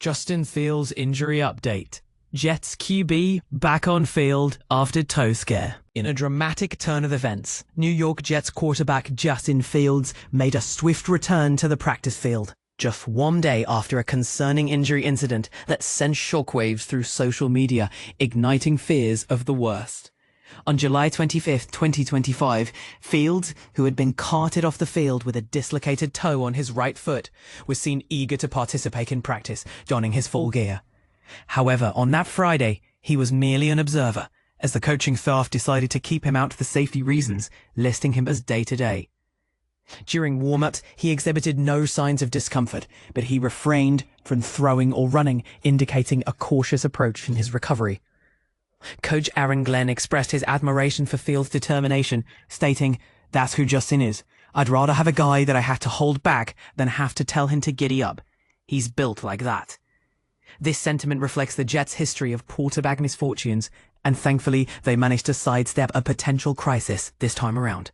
Justin Fields injury update. Jets QB back on field after toe scare. In a dramatic turn of events, New York Jets quarterback Justin Fields made a swift return to the practice field, just one day after a concerning injury incident that sent shockwaves through social media, igniting fears of the worst. On July 25th, 2025, Fields, who had been carted off the field with a dislocated toe on his right foot, was seen eager to participate in practice, donning his full gear. However, on that Friday, he was merely an observer, as the coaching staff decided to keep him out for safety reasons, listing him as day-to-day. During warm-ups, he exhibited no signs of discomfort, but he refrained from throwing or running, indicating a cautious approach in his recovery. Coach Aaron Glenn expressed his admiration for Fields' determination, stating, "That's who Justin is. I'd rather have a guy that I have to hold back than have to tell him to giddy up. He's built like that." This sentiment reflects the Jets' history of quarterback misfortunes, and thankfully they managed to sidestep a potential crisis this time around.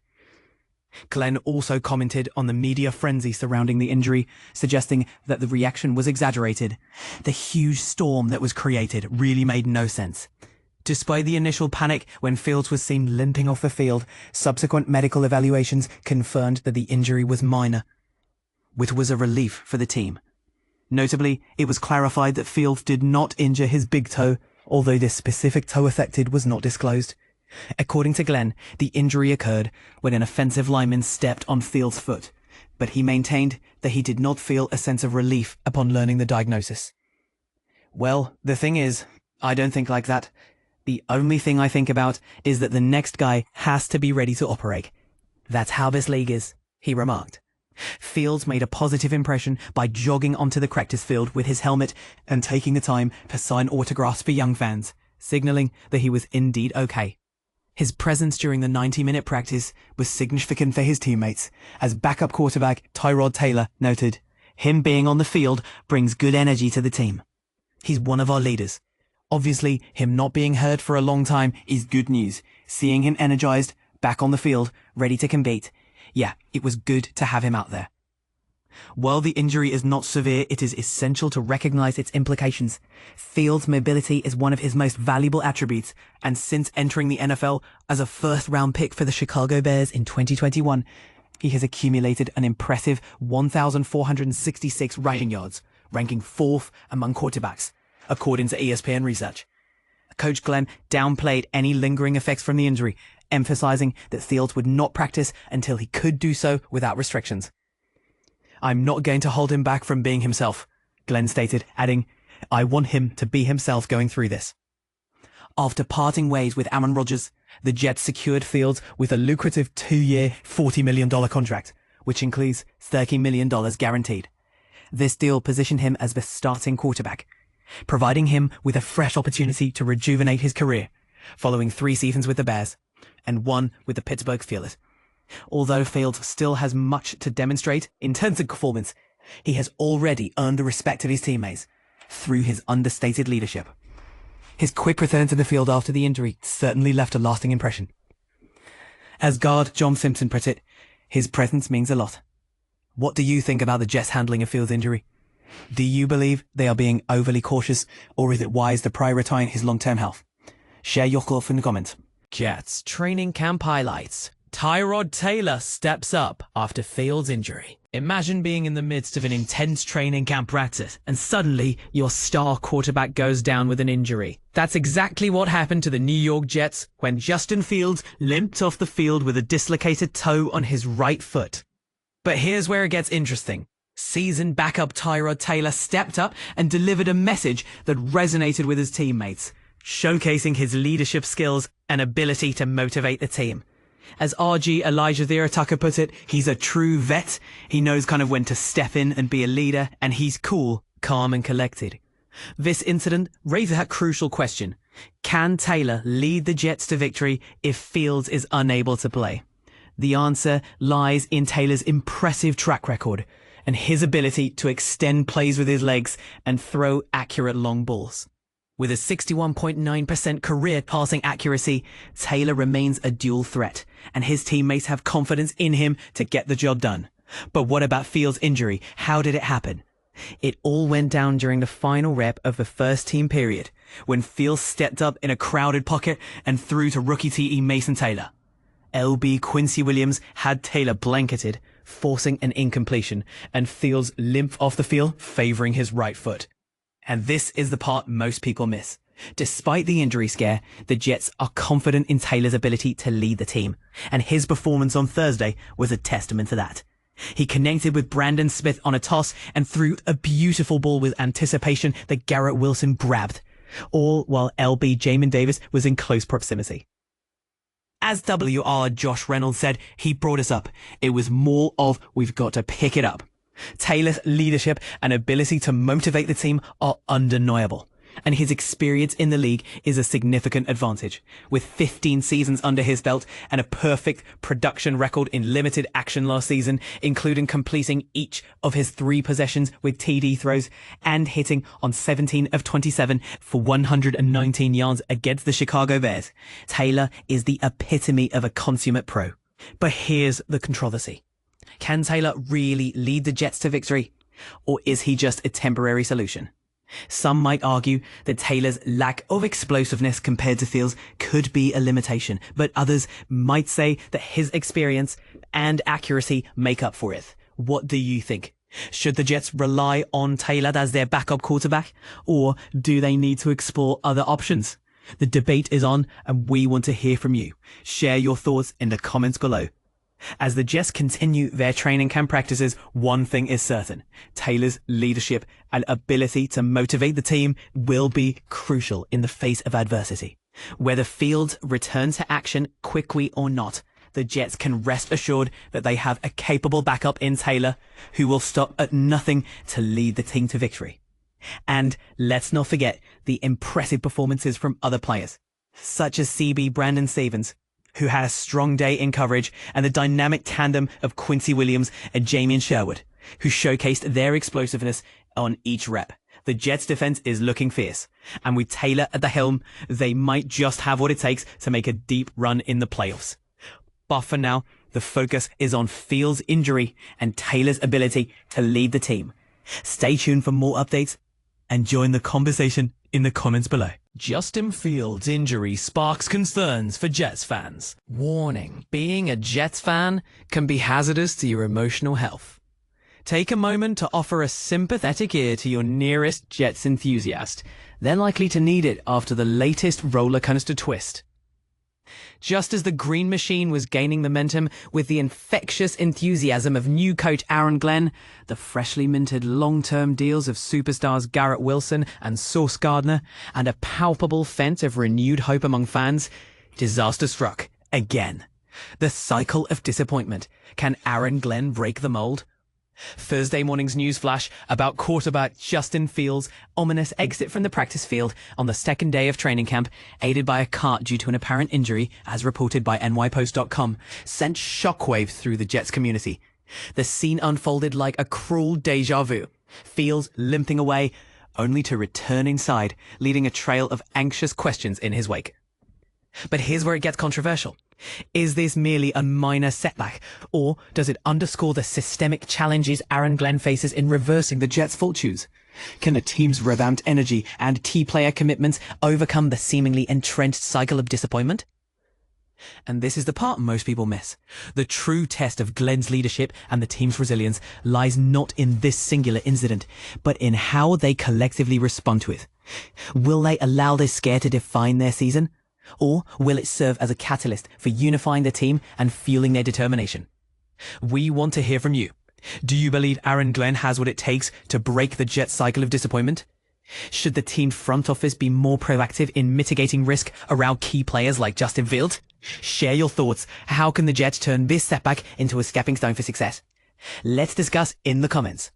Glenn also commented on the media frenzy surrounding the injury, suggesting that the reaction was exaggerated. The huge storm that was created really made no sense. Despite the initial panic when Fields was seen limping off the field, subsequent medical evaluations confirmed that the injury was minor, which was a relief for the team. Notably, it was clarified that Fields did not injure his big toe, although this specific toe affected was not disclosed. According to Glenn, the injury occurred when an offensive lineman stepped on Fields' foot, but he maintained that he did not feel a sense of relief upon learning the diagnosis. "Well, the thing is, I don't think like that. The only thing I think about is that the next guy has to be ready to operate. That's how this league is," he remarked. Fields made a positive impression by jogging onto the practice field with his helmet and taking the time to sign autographs for young fans, signaling that he was indeed okay. His presence during the 90-minute practice was significant for his teammates, as backup quarterback Tyrod noted, "Him being on the field brings good energy to the team. He's one of our leaders. Obviously, him not being hurt for a long time is good news. Seeing him energized, back on the field, ready to compete. Yeah, it was good to have him out there." While the injury is not severe, it is essential to recognize its implications. Fields' mobility is one of his most valuable attributes, and since entering the NFL as a first-round pick for the Chicago Bears in 2021, he has accumulated an impressive 1,466 rushing yards, ranking 4th among quarterbacks, according to ESPN research. Coach Glenn downplayed any lingering effects from the injury, emphasizing that Fields would not practice until he could do so without restrictions. "I'm not going to hold him back from being himself," Glenn stated, adding, "I want him to be himself going through this." After parting ways with Aaron Rodgers, the Jets secured Fields with a lucrative 2-year, $40 million contract, which includes $30 million guaranteed. This deal positioned him as the starting quarterback, providing him with a fresh opportunity to rejuvenate his career, following 3 seasons with the Bears and 1 with the Pittsburgh Steelers. Although Fields still has much to demonstrate in terms of performance, he has already earned the respect of his teammates through his understated leadership. His quick return to the field after the injury certainly left a lasting impression. As guard John Simpson put it, his presence means a lot. What do you think about the Jets' handling of Fields' injury? Do you believe they are being overly cautious, or is it wise to prioritize his long-term health? Share your thoughts in the comments. Jets training camp highlights. Tyrod Taylor steps up after Fields' injury. Imagine being in the midst of an intense training camp practice and suddenly your star quarterback goes down with an injury. That's exactly what happened to the New York Jets when Justin Fields limped off the field with a dislocated toe on his right foot. But here's where it gets interesting. Seasoned backup Tyrod Taylor stepped up and delivered a message that resonated with his teammates, showcasing his leadership skills and ability to motivate the team. As RG Elijah Vera Tucker put it, he's a true vet. He knows kind of when to step in and be a leader, and he's cool, calm and collected. This incident raises a crucial question. Can Taylor lead the Jets to victory if Fields is unable to play? The answer lies in Taylor's impressive track record and his ability to extend plays with his legs and throw accurate long balls. With a 61.9% career passing accuracy, Taylor remains a dual threat, and his teammates have confidence in him to get the job done. But what about Fields' injury? How did it happen? It all went down during the final rep of the first team period, when Fields stepped up in a crowded pocket and threw to rookie TE Mason Taylor. LB Quincy Williams had Taylor blanketed, forcing an incompletion, and Fields limped off the field, favoring his right foot. And this is the part most people miss. Despite the injury scare, the Jets are confident in Taylor's ability to lead the team, and his performance on Thursday was a testament to that. He connected with Brandon Smith on a toss and threw a beautiful ball with anticipation that Garrett Wilson grabbed, all while LB Jamin Davis was in close proximity. As WR Josh Reynolds said, he brought us up. It was more of we've got to pick it up. Taylor's leadership and ability to motivate the team are undeniable, and his experience in the league is a significant advantage. With 15 seasons under his belt and a perfect production record in limited action last season, including completing each of his 3 possessions with TD throws and hitting on 17 of 27 for 119 yards against the Chicago Bears, Taylor is the epitome of a consummate pro. But here's the controversy. Can Taylor really lead the Jets to victory? Or is he just a temporary solution? Some might argue that Taylor's lack of explosiveness compared to Fields could be a limitation, but others might say that his experience and accuracy make up for it. What do you think? Should the Jets rely on Taylor as their backup quarterback, or do they need to explore other options? The debate is on, and we want to hear from you. Share your thoughts in the comments below. As the Jets continue their training camp practices, one thing is certain. Taylor's leadership and ability to motivate the team will be crucial in the face of adversity. Whether Fields returns to action quickly or not, the Jets can rest assured that they have a capable backup in Taylor who will stop at nothing to lead the team to victory. And let's not forget the impressive performances from other players, such as CB Brandon Stevens, who had a strong day in coverage, and the dynamic tandem of Quincy Williams and Jamian Sherwood, who showcased their explosiveness on each rep. The Jets' defense is looking fierce, and with Taylor at the helm, they might just have what it takes to make a deep run in the playoffs. But for now, the focus is on Fields' injury and Taylor's ability to lead the team. Stay tuned for more updates and join the conversation in the comments below. Justin Fields' injury sparks concerns for Jets fans. Warning, being a Jets fan can be hazardous to your emotional health. Take a moment to offer a sympathetic ear to your nearest Jets enthusiast. They're likely to need it after the latest roller coaster twist. Just as the Green Machine was gaining momentum with the infectious enthusiasm of new coach Aaron Glenn, the freshly minted long-term deals of superstars Garrett Wilson and Sauce Gardner, and a palpable sense of renewed hope among fans, disaster struck again. The cycle of disappointment. Can Aaron Glenn break the mold? Thursday morning's news flash about quarterback Justin Fields' ominous exit from the practice field on the second day of training camp, aided by a cart due to an apparent injury, as reported by NYPost.com, sent shockwaves through the Jets community. The scene unfolded like a cruel deja vu. Fields limping away, only to return inside, leaving a trail of anxious questions in his wake. But here's where it gets controversial. Is this merely a minor setback, or does it underscore the systemic challenges Aaron Glenn faces in reversing the Jets' fortunes? Can the team's revamped energy and key player commitments overcome the seemingly entrenched cycle of disappointment? And this is the part most people miss. The true test of Glenn's leadership and the team's resilience lies not in this singular incident, but in how they collectively respond to it. Will they allow this scare to define their season? Or will it serve as a catalyst for unifying the team and fueling their determination? We want to hear from you. Do you believe Aaron Glenn has what it takes to break the Jets' cycle of disappointment? Should the team front office be more proactive in mitigating risk around key players like Justin Fields? Share your thoughts. How can the Jets turn this setback into a stepping stone for success? Let's discuss in the comments.